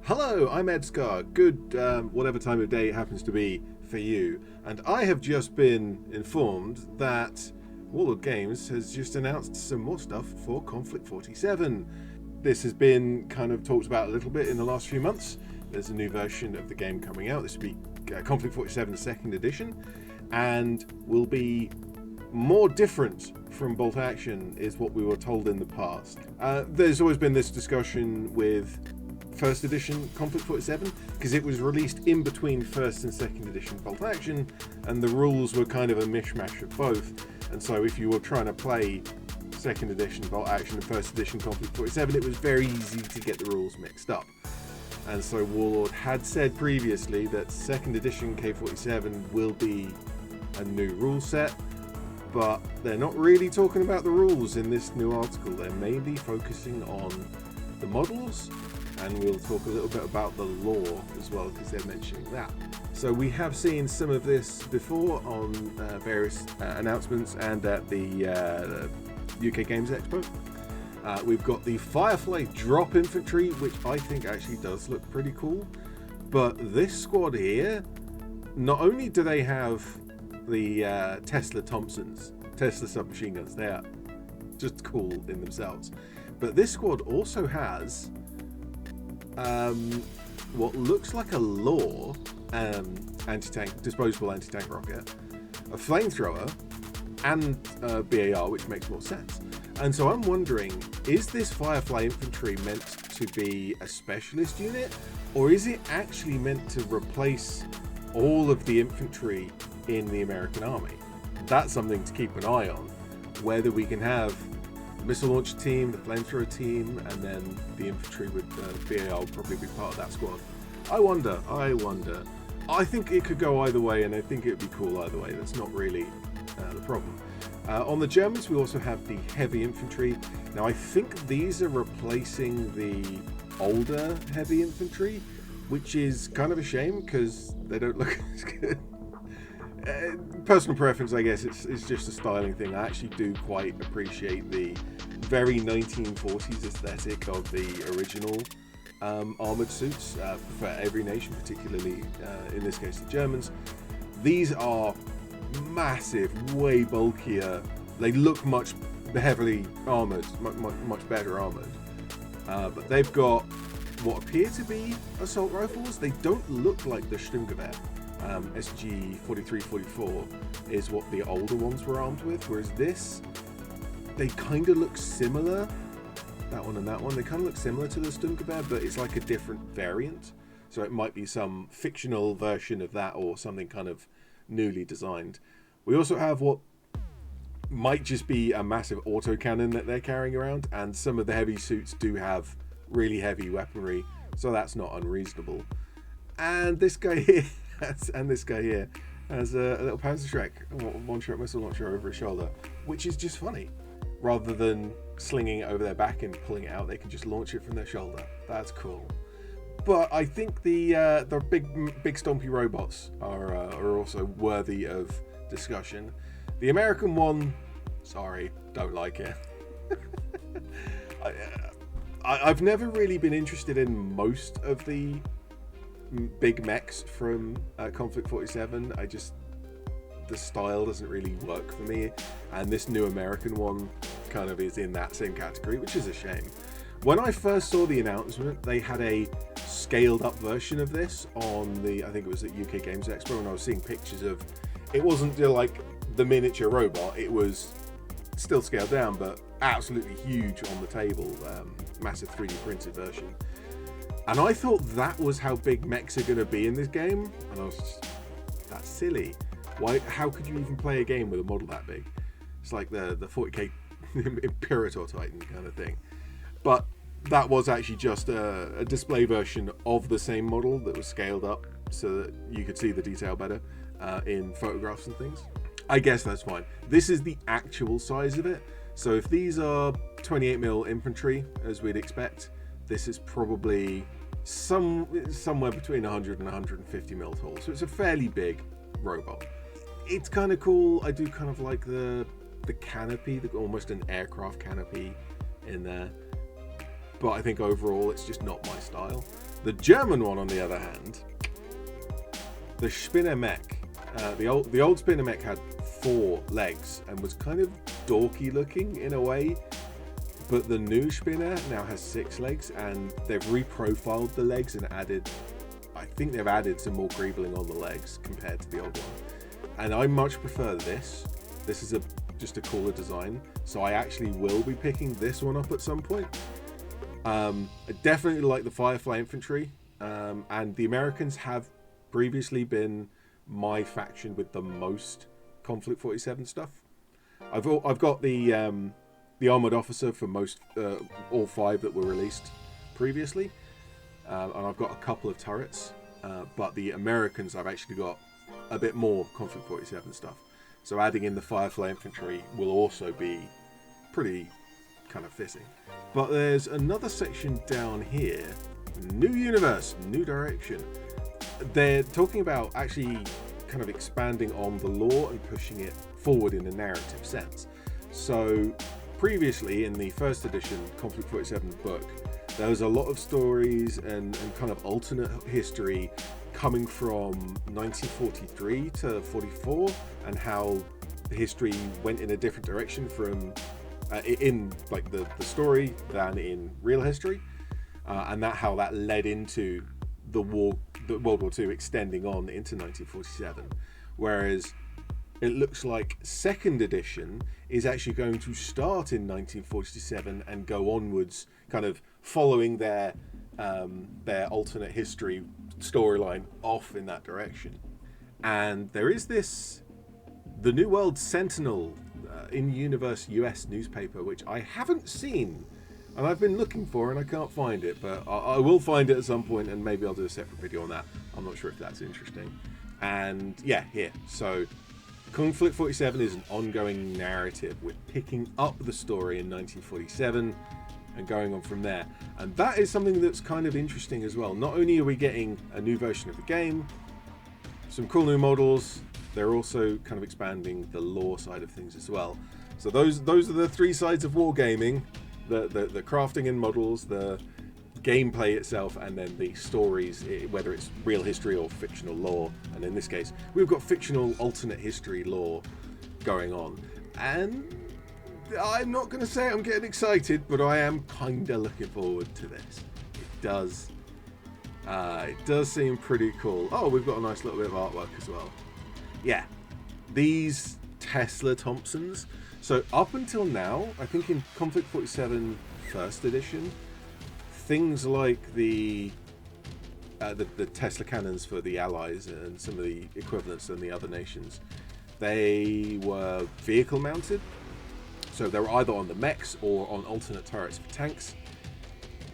Hello, I'm ED-SKaR. Good, whatever time of day it happens to be for you. And I have just been informed that Warlord Games has just announced some more stuff for Konflikt47. This has been kind of talked about a little bit in the last few months. There's a new version of the game coming out. This will be Konflikt47 second edition, and will be more different from bolt action, is what we were told in the past. There's always been this discussion with first edition Konflikt47 because it was released in between first and second edition bolt action, and the rules were kind of a mishmash of both. And so if you were trying to play second edition bolt action and first edition Konflikt47, it was very easy to get the rules mixed up. And so Warlord had said previously that second edition K47 will be a new rule set, but they're not really talking about the rules in this new article. They're mainly focusing on the models, and we'll talk a little bit about the lore as well, because they're mentioning that. So we have seen some of this before on various announcements and at the UK Games Expo. We've got the Firefly drop infantry, which I think actually does look pretty cool. But this squad here, not only do they have the Tesla Thompsons, Tesla submachine guns, they are just cool in themselves. But this squad also has what looks like a Law anti-tank, disposable anti-tank rocket, a flamethrower, and BAR, which makes more sense. And so I'm wondering, is this Firefly infantry meant to be a specialist unit, or is it actually meant to replace all of the infantry in the American army? That's something to keep an eye on, whether we can have the missile launcher team, the flamethrower team, and then the infantry with BAR will probably be part of that squad. I wonder. I think it could go either way, and I think it would be cool either way. That's not really the problem. On the Germans, we also have the heavy infantry. Now, I think these are replacing the older heavy infantry, which is kind of a shame because they don't look as good. Personal preference, I guess. It's just a styling thing. I actually do quite appreciate the very 1940s aesthetic of the original armored suits for every nation, particularly in this case the Germans. These are massive, way bulkier. They look much heavily armored, much better armored. But they've got what appear to be assault rifles. They don't look like the Sturmgewehr. SG 43-44 is what the older ones were armed with, whereas this, they kind of look similar. That one and that one, they kind of look similar to the Sturmgewehr, but it's like a different variant. So it might be some fictional version of that, or something kind of newly designed. We also have what might just be a massive autocannon that they're carrying around, and some of the heavy suits do have really heavy weaponry, so that's not unreasonable. And this guy here has a little Panzerschreck, one-shot missile launcher over his shoulder, which is just funny. Rather than slinging it over their back and pulling it out, they can just launch it from their shoulder. That's cool. But I think the big stompy robots are also worthy of discussion. The American one, sorry, don't like it. I've never really been interested in most of the big mechs from Konflikt47. The style doesn't really work for me, and this new American one kind of is in that same category, which is a shame. When I first saw the announcement, they had a scaled up version of this on I think it was at UK Games Expo, and I was seeing pictures of, it wasn't like the miniature robot, it was still scaled down, but absolutely huge on the table, massive 3D printed version. And I thought that was how big mechs are going to be in this game, and I was just, that's silly. Why? How could you even play a game with a model that big? It's like the 40k Imperator Titan kind of thing. But that was actually just a display version of the same model that was scaled up so that you could see the detail better in photographs and things. I guess that's fine. This is the actual size of it. So if these are 28mm infantry, as we'd expect, this is probably somewhere between 100 and 150mm tall. So it's a fairly big robot. It's kind of cool. I do kind of like the canopy, almost an aircraft canopy in there. But I think overall it's just not my style. The German one, on the other hand, the Spinner mech. The old Spinner mech had 4 legs and was kind of dorky looking in a way, but the new Spinner now has 6 legs, and they've reprofiled the legs and I think they've added some more greebling on the legs compared to the old one. And I much prefer this. This is just a cooler design, so I actually will be picking this one up at some point. I definitely like the Firefly Infantry, and the Americans have previously been my faction with the most Konflikt 47 stuff. I've got the Armored Officer for most all 5 that were released previously, and I've got a couple of turrets, but the Americans, I've actually got a bit more Konflikt 47 stuff. So adding in the Firefly Infantry will also be pretty kind of fitting. But there's another section down here. New universe, new direction. They're talking about actually kind of expanding on the lore and pushing it forward in a narrative sense. So previously in the first edition Konflikt 47 book, there was a lot of stories and kind of alternate history coming from 1943 to 44, and how history went in a different direction from in like the story than in real history, and how that led into the World War II extending on into 1947. Whereas it looks like second edition is actually going to start in 1947 and go onwards, kind of following their alternate history storyline off in that direction. And there is the New World Sentinel in-universe US newspaper, which I haven't seen, and I've been looking for and I can't find it, but I will find it at some point, and maybe I'll do a separate video on that. I'm not sure if that's interesting. And yeah, here. So Konflikt 47 is an ongoing narrative. We're picking up the story in 1947 and going on from there. And that is something that's kind of interesting as well. Not only are we getting a new version of the game, some cool new models, they're also kind of expanding the lore side of things as well. So those are the 3 sides of wargaming: the crafting and models, the gameplay itself, and then the stories, whether it's real history or fictional lore. And in this case, we've got fictional alternate history lore going on. And I'm not going to say I'm getting excited, but I am kind of looking forward to this. It does seem pretty cool. Oh, we've got a nice little bit of artwork as well. Yeah, these Tesla Thompsons. So up until now, I think in Konflikt 47 first edition, things like the Tesla cannons for the Allies and some of the equivalents in the other nations, they were vehicle mounted. So they were either on the mechs or on alternate turrets for tanks.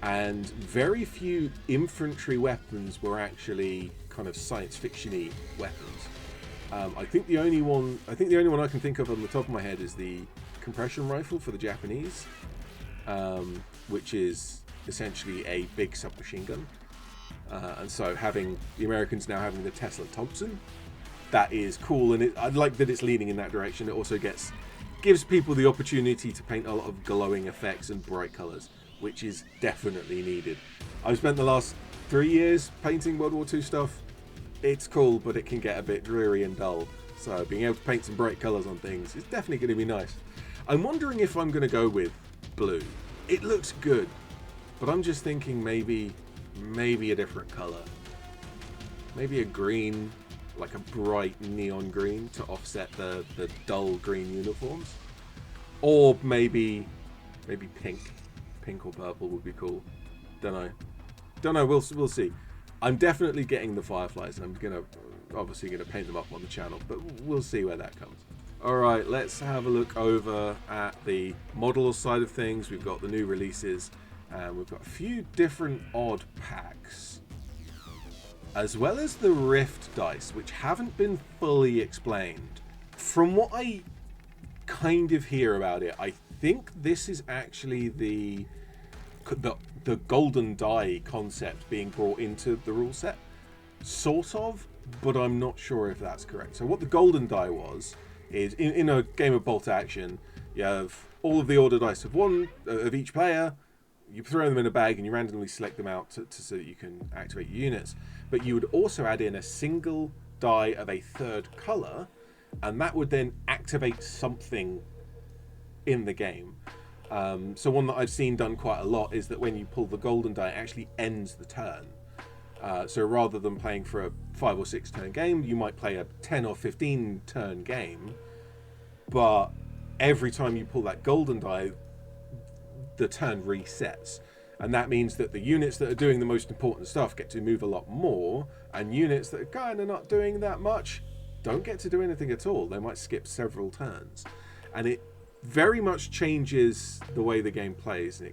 And very few infantry weapons were actually kind of science fiction-y weapons. I think the only one I can think of on the top of my head is the compression rifle for the Japanese, which is essentially a big submachine gun. And so having the Americans now having the Tesla Thompson, that is cool, and I like that it's leaning in that direction. It also gives people the opportunity to paint a lot of glowing effects and bright colors, which is definitely needed. I've spent the last 3 years painting World War II stuff. It's cool, but it can get a bit dreary and dull. So being able to paint some bright colors on things is definitely going to be nice. I'm wondering if I'm going to go with blue. It looks good, but I'm just thinking maybe a different color. Maybe a green, like a bright neon green to offset the dull green uniforms. Or maybe pink. Pink or purple would be cool. Don't know. We'll see. I'm definitely getting the Fireflies, and I'm obviously gonna paint them up on the channel, but we'll see where that comes. All right, let's have a look over at the model side of things. We've got the new releases, and we've got a few different odd packs, as well as the Rift dice, which haven't been fully explained. From what I kind of hear about it, I think this is actually the golden die concept being brought into the rule set, sort of, but I'm not sure if that's correct. So what the golden die is in a game of bolt action, you have all of the order dice of each player, you throw them in a bag and you randomly select them out so that you can activate your units. But you would also add in a single die of a third color, and that would then activate something in the game. So one that I've seen done quite a lot is that when you pull the golden die, it actually ends the turn. So rather than playing for a 5 or 6 turn game, you might play a 10 or 15 turn game, but every time you pull that golden die, the turn resets. And that means that the units that are doing the most important stuff get to move a lot more, and units that are kind of not doing that much don't get to do anything at all. They might skip several turns. And it very much changes the way the game plays, and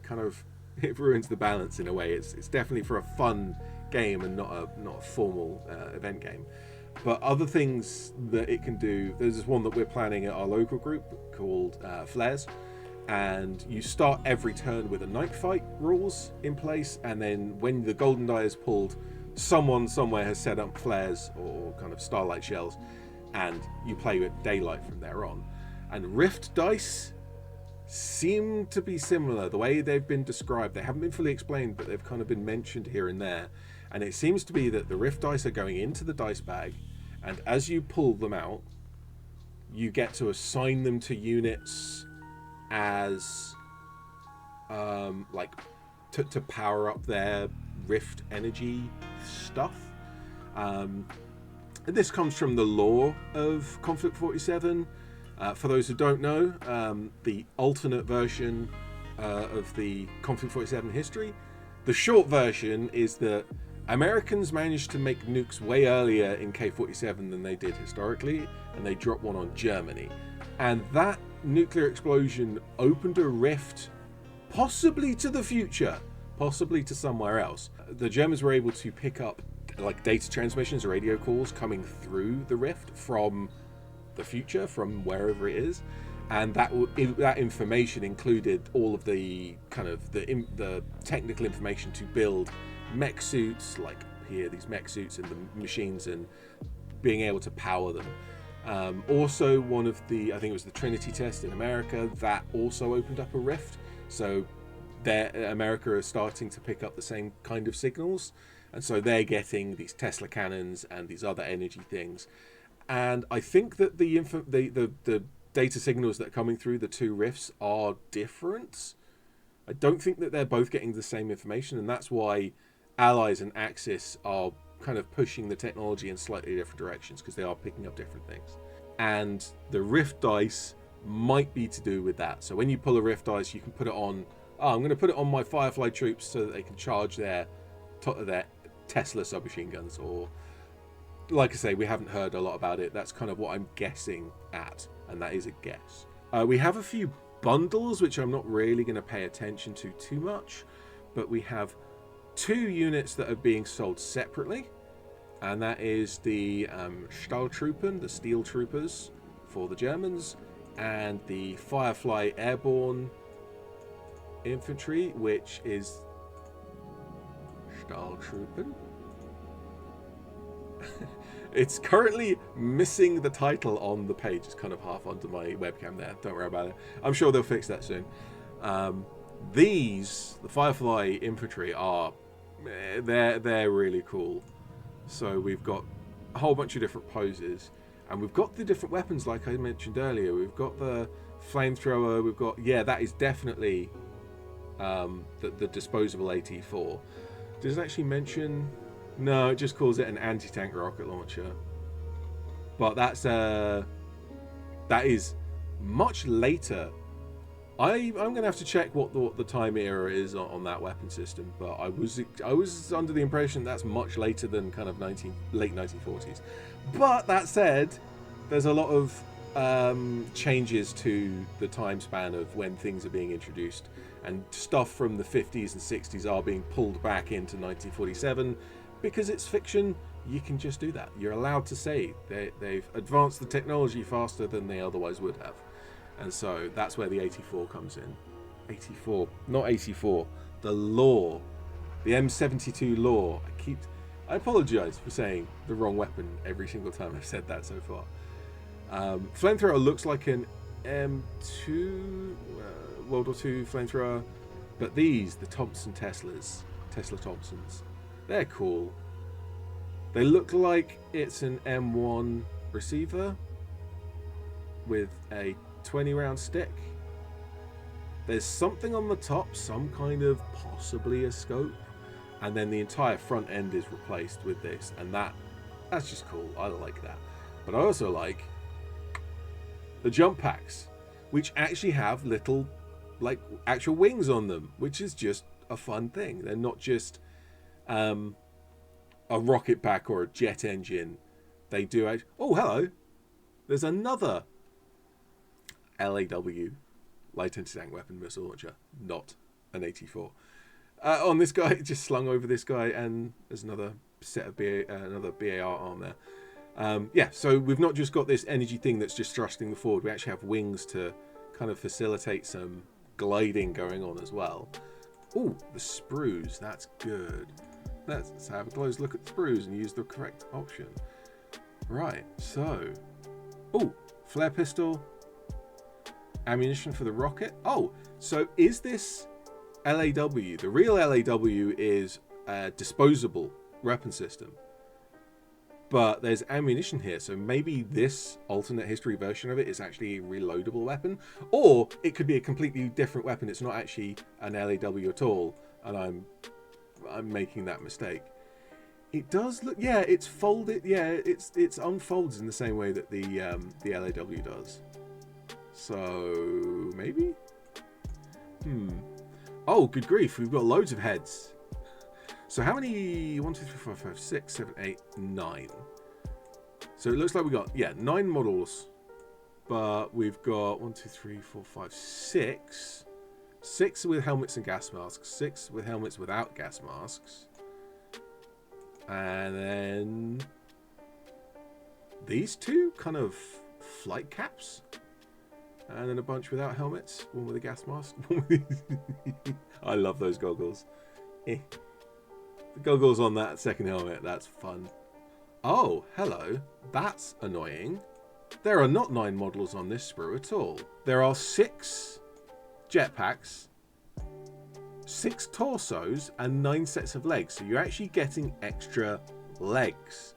it ruins the balance in a way. It's definitely for a fun game and not a formal event game. But other things that it can do, there's this one that we're planning at our local group called Flares, and you start every turn with a night fight rules in place, and then when the golden die is pulled, someone somewhere has set up flares or kind of starlight shells, and you play with daylight from there on. And rift dice seem to be similar. The way they've been described, they haven't been fully explained, but they've kind of been mentioned here and there. And it seems to be that the rift dice are going into the dice bag, and as you pull them out, you get to assign them to units as to power up their rift energy stuff. And this comes from the lore of Konflikt47. For those who don't know, the alternate version of the Konflikt47 history, the short version is that Americans managed to make nukes way earlier in K47 than they did historically, and they dropped one on Germany. And that nuclear explosion opened a rift, possibly to the future, possibly to somewhere else. The Germans were able to pick up like data transmissions or radio calls coming through the rift from the future, from wherever it is, and that information included all of the kind of the technical information to build mech suits, like here these mech suits and the machines, and being able to power them. Also, one of the, I think it was the Trinity test in America, that also opened up a rift. So America is starting to pick up the same kind of signals, and so they're getting these Tesla cannons and these other energy things. And I think that the data signals that are coming through the two rifts are different. I don't think that they're both getting the same information, and that's why Allies and Axis are kind of pushing the technology in slightly different directions, because they are picking up different things. And the rift dice might be to do with that. So when you pull a rift dice, you can put it on, I'm going to put it on my Firefly troops so that they can charge their Tesla submachine guns, or like I say, we haven't heard a lot about it. That's kind of what I'm guessing at, and that is a guess. We have a few bundles, which I'm not really going to pay attention to too much, but we have 2 units that are being sold separately, and that is the Stahltruppen, the Steel Troopers for the Germans, and the Firefly Airborne Infantry, which is Stahltruppen. It's currently missing the title on the page. It's kind of half under my webcam there. Don't worry about it. I'm sure they'll fix that soon. The Firefly Infantry are, they're really cool. So we've got a whole bunch of different poses, and we've got the different weapons like I mentioned earlier. We've got the flamethrower. We've got, yeah, that is definitely the disposable AT4. Does it actually mention? No, it just calls it an anti-tank rocket launcher. But that is much later. I'm gonna have to check what the time era is on that weapon system. But I was under the impression that's much later than kind of late 1940s. But that said, there's a lot of changes to the time span of when things are being introduced, and stuff from the 50s and 60s are being pulled back into 1947. Because it's fiction, you can just do that. You're allowed to say they've advanced the technology faster than they otherwise would have. And so that's where the 84 comes in. 84, not 84. The law. The M72 law. I apologize for saying the wrong weapon every single time I've said that so far. Flamethrower looks like an M2, World War II flamethrower. But these, the Thompson Tesla Thompsons, they're cool. They look like it's an M1 receiver with a 20 round stick. There's something on the top, some kind of possibly a scope, and then the entire front end is replaced with this, and that's just cool. I like that. But I also like the jump packs, which actually have little, like, actual wings on them, which is just a fun thing. They're not just a rocket pack or a jet engine. They do actually... Oh, hello. There's another LAW, light anti-tank weapon missile launcher, not an 84. On this guy, just slung over this guy, and there's another set of another BAR arm there. Yeah, so we've not just got this energy thing that's just thrusting the forward. We actually have wings to kind of facilitate some gliding going on as well. Oh, the sprues, that's good. Let's have a close look at the sprues and use the correct option. Right, so... Oh, flare pistol. Ammunition for the rocket. Oh, so is this LAW? The real LAW is a disposable weapon system. But there's ammunition here, so maybe this alternate history version of it is actually a reloadable weapon. Or it could be a completely different weapon. It's not actually an LAW at all, and I'm making that mistake. It does look, yeah, it's folded, yeah, it's unfolds in the same way that the LAW does. So maybe? Oh, good grief, we've got loads of heads. So how many? 1, 2, 3, 4, 5, 6, 7, 8, 9. So it looks like we got, yeah, 9 models. But we've got 1, 2, 3, 4, 5, 6. 6 with helmets and gas masks. 6 with helmets without gas masks. And then these 2 kind of flight caps. And then a bunch without helmets. One with a gas mask. I love those goggles. The goggles on that second helmet, that's fun. Oh, hello. That's annoying. There are not 9 models on this sprue at all. There are 6 jetpacks, 6 torsos, and 9 sets of legs. So you're actually getting extra legs.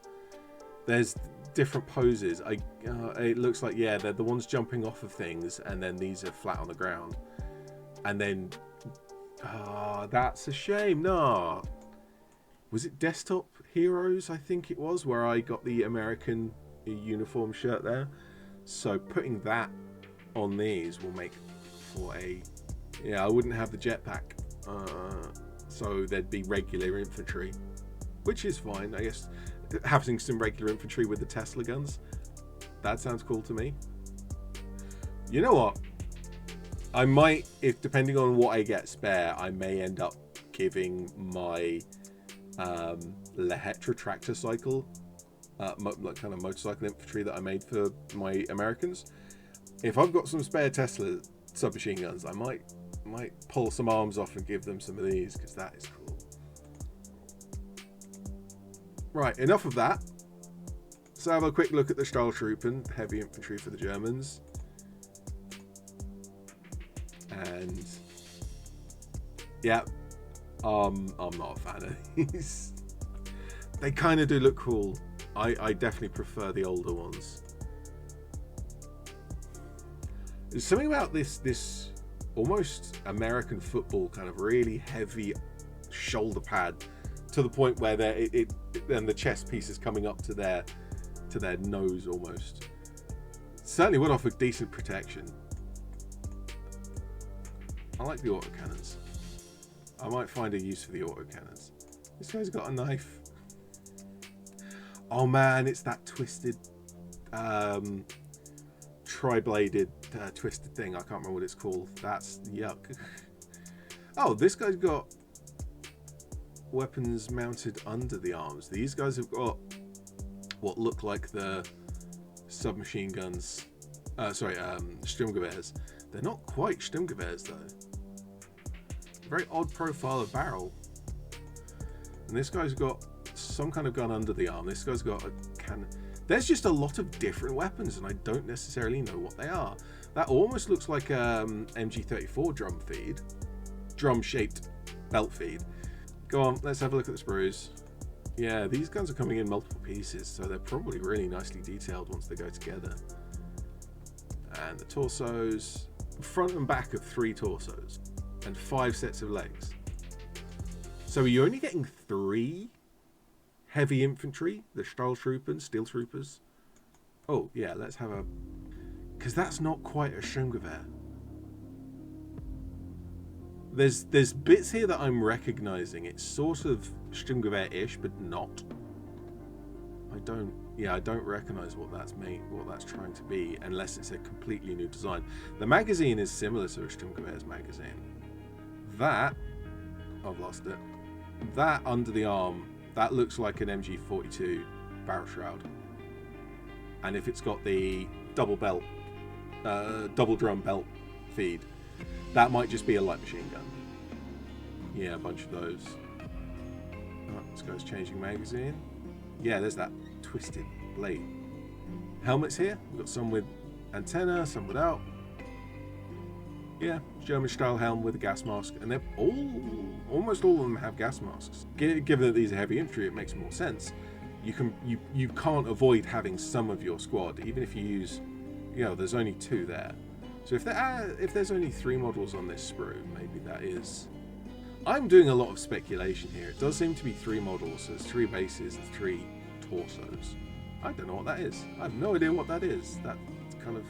There's different poses. It looks like, yeah, they're the ones jumping off of things, and then these are flat on the ground. And then, that's a shame. No. Was it Desktop Heroes, I think it was, where I got the American uniform shirt there. So putting that on these will make for a... Yeah, I wouldn't have the jetpack. So there'd be regular infantry, which is fine, I guess. Having some regular infantry with the Tesla guns, that sounds cool to me. You know what? I might, if depending on what I get spare, I may end up giving my Lehetra tractor cycle, like kind of motorcycle infantry that I made for my Americans. If I've got some spare Tesla submachine guns, I might pull some arms off and give them some of these, because that is cool. Right, enough of that. Let's have a quick look at the Stahltruppen, heavy infantry for the Germans. And yeah, I'm not a fan of these. They kind of do look cool. I definitely prefer the older ones. There's something about this almost American football kind of really heavy shoulder pad, to the point where then the chest piece is coming up to their nose almost. Certainly would offer decent protection. I like the autocannons. I might find a use for the autocannons. This guy's got a knife. Oh man, it's that twisted, tri-bladed, twisted thing. I can't remember what it's called. That's yuck. Oh, this guy's got weapons mounted under the arms. These guys have got what look like the submachine guns. Sturmgewehrs. They're not quite Sturmgewehrs though. Very odd profile of barrel. And this guy's got some kind of gun under the arm. This guy's got a cannon. There's just a lot of different weapons, and I don't necessarily know what they are. That almost looks like MG34 drum feed. drum-shaped belt feed. Go on, let's have a look at the sprues. Yeah, these guns are coming in multiple pieces, so they're probably really nicely detailed once they go together. And the torsos, front and back of 3 torsos, and 5 sets of legs. So you're only getting 3 heavy infantry, the steel troopers. Oh yeah, let's have a, because that's not quite a Sturmgewehr. There's bits here that I'm recognizing. It's sort of Sturmgewehr-ish, but not. I don't recognize what that's trying to be, unless it's a completely new design. The magazine is similar to a Sturmgewehr's magazine. That, I've lost it. That under the arm, that looks like an MG42 barrel shroud. And if it's got the double drum belt feed, that might just be a light machine gun. Yeah, a bunch of those. Oh, this guy's changing magazine. Yeah, there's that twisted blade. Helmets here. We've got some with antenna, some without. Yeah, German style helm with a gas mask, and they're almost all of them have gas masks. Given that these are heavy infantry, it makes more sense. You can't avoid having some of your squad, even if you use, there's only 2 there. So if there's only 3 models on this sprue, maybe that is. I'm doing a lot of speculation here. It does seem to be 3 models. There's 3 bases and 3 torsos. I don't know what that is. I have no idea what that is. That's kind of.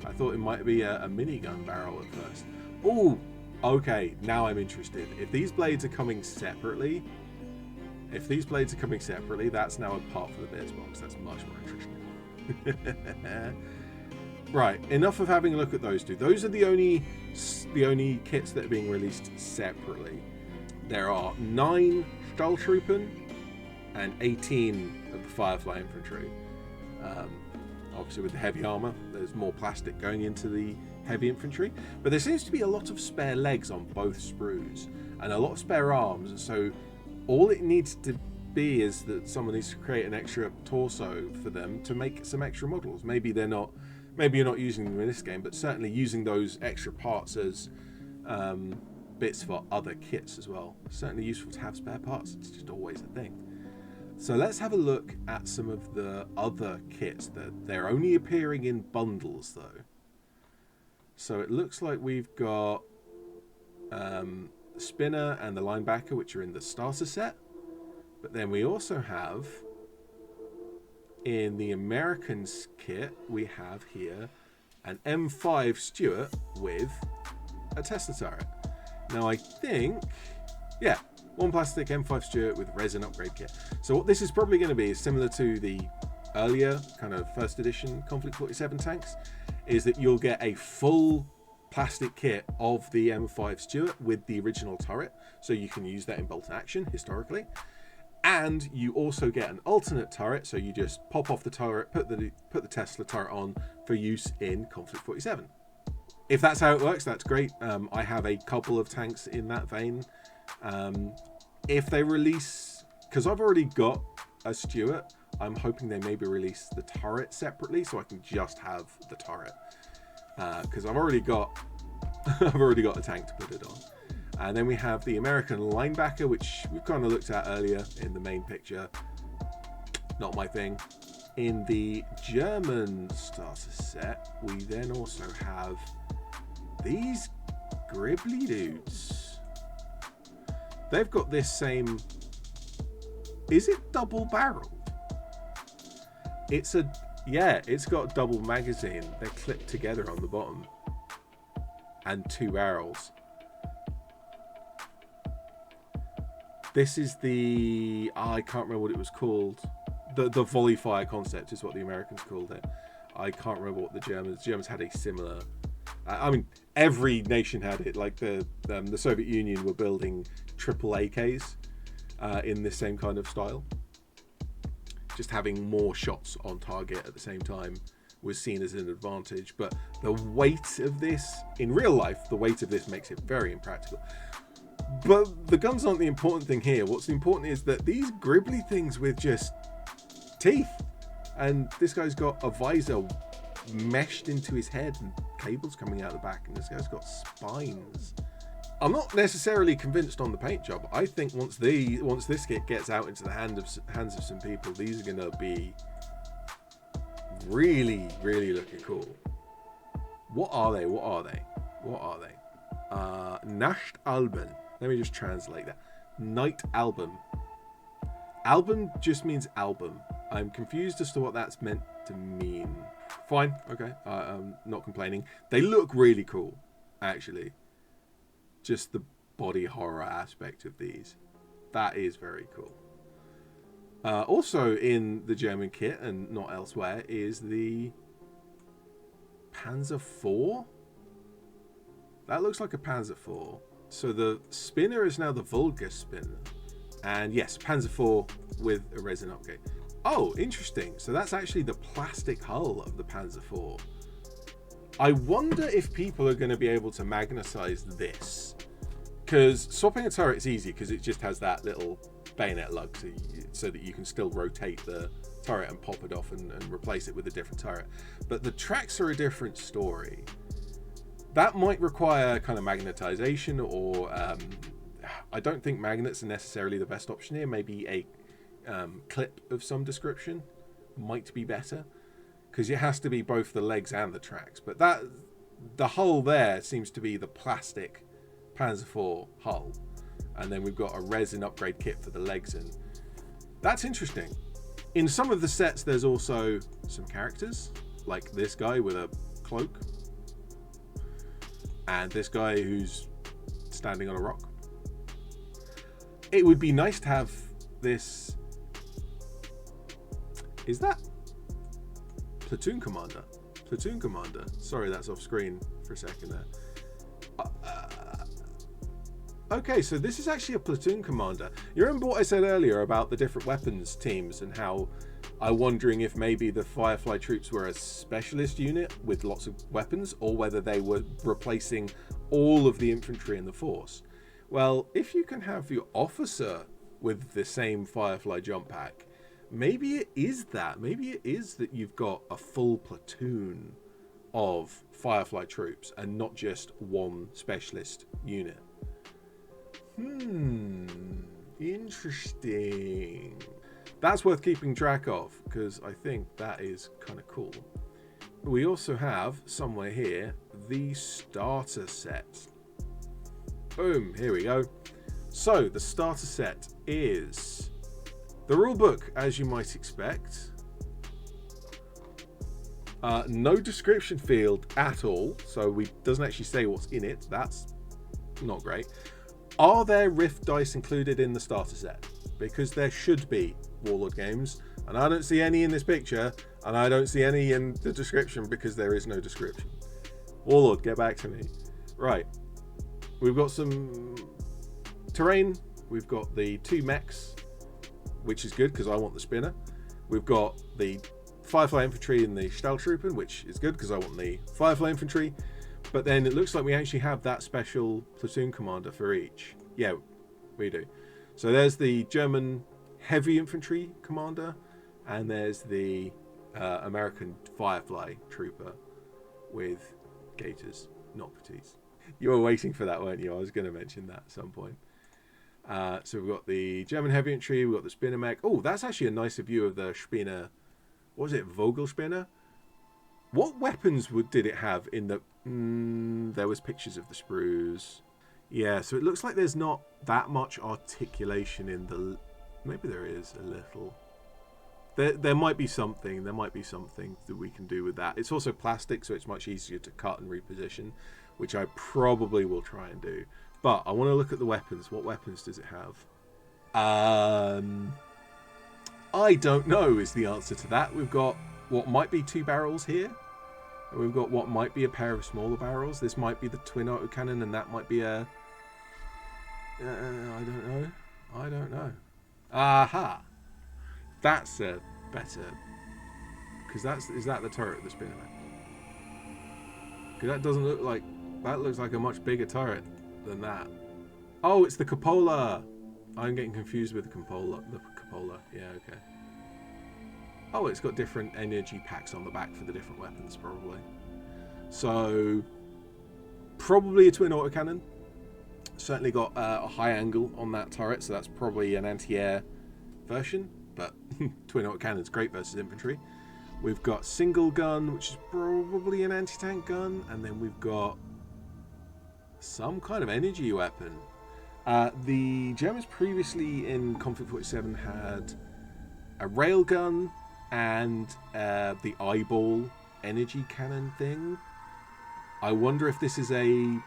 I thought it might be a minigun barrel at first. Oh, okay. Now I'm interested. If these blades are coming separately, that's now a part for the Bears box. That's much more interesting. Right, enough of having a look at those 2. Those are the only kits that are being released separately. There are 9 Stahltruppen and 18 of the Firefly infantry. Obviously with the heavy armor, there's more plastic going into the heavy infantry, but there seems to be a lot of spare legs on both sprues and a lot of spare arms, and so all it needs to be is that someone needs to create an extra torso for them to make some extra models. Maybe you're not using them in this game, but certainly using those extra parts as bits for other kits as well. Certainly useful to have spare parts. It's just always a thing. So let's have a look at some of the other kits. They're only appearing in bundles though. So it looks like we've got the Spinner and the Linebacker, which are in the starter set. But then we also have, in the Americans kit, we have here an M5 Stuart with a Tesla turret. Now I think, yeah, 1 plastic M5 Stuart with resin upgrade kit. So what this is probably going to be is similar to the earlier kind of first edition Konflikt 47 tanks, is that you'll get a full plastic kit of the M5 Stuart with the original turret, so you can use that in bolt action historically. And you also get an alternate turret, so you just pop off the turret, put the Tesla turret on for use in Konflikt 47. If that's how it works, that's great. I have a couple of tanks in that vein. If they release, because I've already got a Stuart, I'm hoping they maybe release the turret separately, so I can just have the turret. Because I've already got a tank to put it on. And then we have the American Linebacker, which we've kind of looked at earlier in the main picture. Not my thing. In the German starter set, we then also have these gribbly dudes. They've got this same... Is it double barreled? It's got double magazine. They're clipped together on the bottom. And 2 barrels. This is the... I can't remember what it was called. The volley fire concept is what the Americans called it. I can't remember what the Germans had a similar... I mean, every nation had it. Like the Soviet Union were building triple AKs in this same kind of style. Just having more shots on target at the same time was seen as an advantage. But the weight of this, in real life, the weight of this makes it very impractical. But the guns aren't the important thing here. What's important is that these gribbly things with just teeth. And this guy's got a visor meshed into his head and cables coming out the back. And this guy's got spines. I'm not necessarily convinced on the paint job. I think once this kit gets out into the hands of some people, these are going to be really, really looking cool. What are they? What are they? What are they? Nacht Album. Let me just translate that. Night Album. Album just means album. I'm confused as to what that's meant to mean. Fine. Okay. I'm not complaining. They look really cool, actually. Just the body horror aspect of these. That is very cool. Also in the German kit, and not elsewhere, is the Panzer IV. That looks like a Panzer IV. So the spinner is now the Vulgar spinner. And yes, Panzer IV with a resin upgrade. Oh, interesting. So that's actually the plastic hull of the Panzer IV. I wonder if people are going to be able to magnetize this. Because swapping a turret is easy because it just has that little bayonet lug so that you can still rotate the turret and pop it off and replace it with a different turret. But the tracks are a different story. That might require kind of magnetization, or I don't think magnets are necessarily the best option here. Maybe a clip of some description might be better, because it has to be both the legs and the tracks. But the hull there seems to be the plastic Panzer IV hull, and then we've got a resin upgrade kit for the legs, and that's interesting. In some of the sets there's also some characters, like this guy with a cloak, and this guy who's standing on a rock. It would be nice to have this. Is that Platoon Commander? Platoon Commander. Sorry, that's off screen for a second there. Okay, so this is actually a Platoon Commander. You remember what I said earlier about the different weapons teams and how I'm wondering if maybe the Firefly troops were a specialist unit with lots of weapons, or whether they were replacing all of the infantry in the force. Well, if you can have your officer with the same Firefly jump pack, maybe it is that. Maybe it is that you've got a full platoon of Firefly troops and not just one specialist unit. Interesting. That's worth keeping track of, because I think that is kind of cool. We also have somewhere here the starter set. Boom, here we go. So the starter set is the rule book, as you might expect. No description field at all, so it doesn't actually say what's in it. That's not great. Are there Rift dice included in the starter set? Because there should be, Warlord Games, and I don't see any in this picture, and I don't see any in the description because there is no description. Warlord, get back to me. Right, we've got some terrain, we've got the 2 mechs, which is good because I want the spinner. We've got the Firefly infantry and the Stahltruppen, which is good because I want the Firefly infantry. But then it looks like we actually have that special platoon commander for each. Yeah, we do. So there's the German heavy infantry commander, and there's the American Firefly trooper with gaiters, not patties. You were waiting for that, weren't you? I was going to mention that at some point. So we've got the German heavy infantry, we've got the Spinner mech. Oh, that's actually a nicer view of the Spinner. What was it, Vogelspinner? What weapons did it have in the... there was pictures of the sprues. Yeah, so it looks like there's not that much articulation in the... Maybe there is a little. There might be something. There might be something that we can do with that. It's also plastic, so it's much easier to cut and reposition, which I probably will try and do. But I want to look at the weapons. What weapons does it have? I don't know is the answer to that. We've got what might be 2 barrels here. And we've got what might be a pair of smaller barrels. This might be the twin autocannon, and that might be a... I don't know. Aha! That's a better... Because is that the turret, the spinner mech? Because that doesn't look like... That looks like a much bigger turret than that. Oh, it's the cupola! I'm getting confused with the cupola. Yeah, okay. Oh, it's got different energy packs on the back for the different weapons, probably. So, probably a twin autocannon. Certainly got a high angle on that turret, so that's probably an anti-air version, but twin autocannon's great versus infantry. We've got single gun, which is probably an anti-tank gun, and then we've got some kind of energy weapon. The Germans previously in Konflikt 47 had a railgun and the eyeball energy cannon thing. I wonder if this is an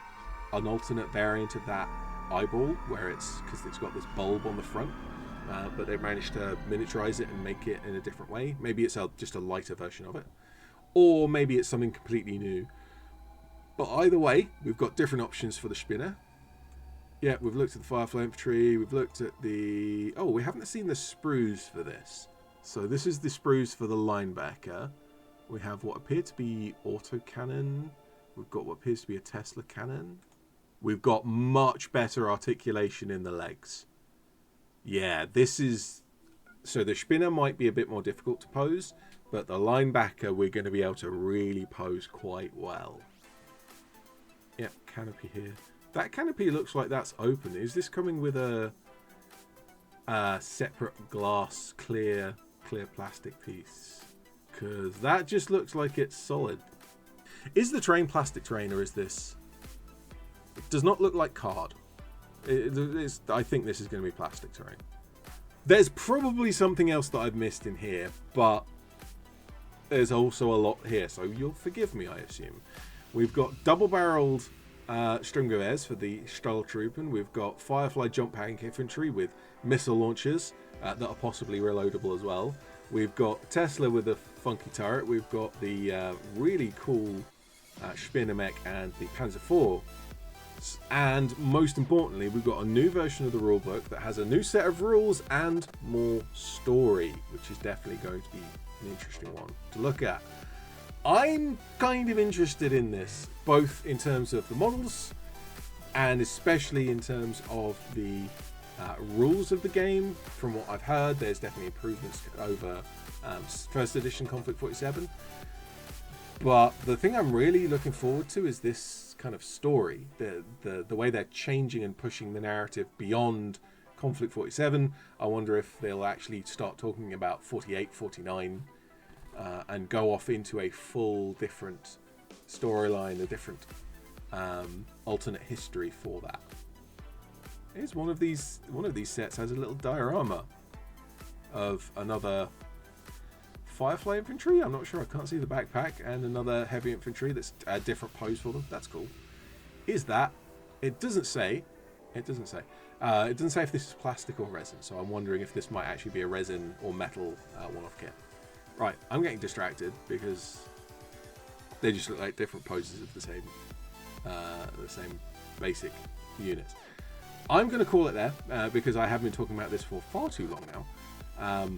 alternate variant of that eyeball, where because it's got this bulb on the front, but they've managed to miniaturize it and make it in a different way. Maybe it's just a lighter version of it, or maybe it's something completely new. But either way, we've got different options for the Spinner. Yeah, we've looked at the Firefly Infantry, we've looked at the... Oh, we haven't seen the sprues for this. So this is the sprues for the linebacker. We have what appear to be autocannon. We've got what appears to be a Tesla cannon. We've got much better articulation in the legs. Yeah, this is... So the Spinner might be a bit more difficult to pose, but the linebacker we're going to be able to really pose quite well. Yep, canopy here. That canopy looks like that's open. Is this coming with a separate glass clear plastic piece? Because that just looks like it's solid. Is the terrain plastic terrain, or is this... It does not look like card. I think this is going to be plastic terrain. There's probably something else that I've missed in here, but there's also a lot here, so you'll forgive me, I assume. We've got double-barreled Sturmgewehrs for the Stahltruppen. We've got Firefly jump tank infantry with missile launchers that are possibly reloadable as well. We've got Tesla with a funky turret. We've got the really cool Spinner mech and the Panzer IV. And most importantly, we've got a new version of the rulebook that has a new set of rules and more story, which is definitely going to be an interesting one to look at. I'm kind of interested in this, both in terms of the models and especially in terms of the rules of the game. From what I've heard, there's definitely improvements over first edition Konflikt 47. But the thing I'm really looking forward to is this kind of story, the way they're changing and pushing the narrative beyond Konflikt 47. I wonder if they'll actually start talking about 48, 49, and go off into a full different storyline, a different alternate history for that. Here's one of these sets has a little diorama of another Firefly infantry. I'm not sure, I can't see the backpack, and another heavy infantry that's a different pose for them. That's cool. Is that? It doesn't say. It doesn't say. It doesn't say if this is plastic or resin, so I'm wondering if this might actually be a resin or metal one-off kit. Right, I'm getting distracted because they just look like different poses of the same basic units. I'm going to call it there because I have been talking about this for far too long now.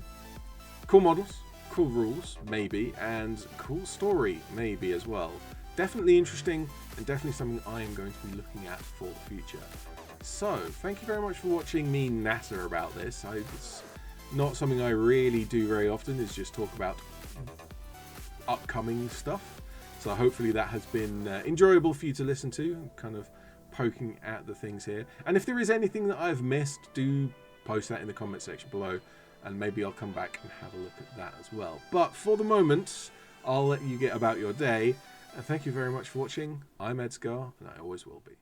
Cool models, cool rules, maybe, and cool story, maybe as well. Definitely interesting, and definitely something I am going to be looking at for the future. So, thank you very much for watching me natter about this. It's not something I really do very often, is just talk about upcoming stuff. So hopefully that has been enjoyable for you to listen to, kind of poking at the things here. And if there is anything that I've missed, do post that in the comment section below, and maybe I'll come back and have a look at that as well. But for the moment, I'll let you get about your day, and thank you very much for watching. I'm ED-SKaR, and I always will be.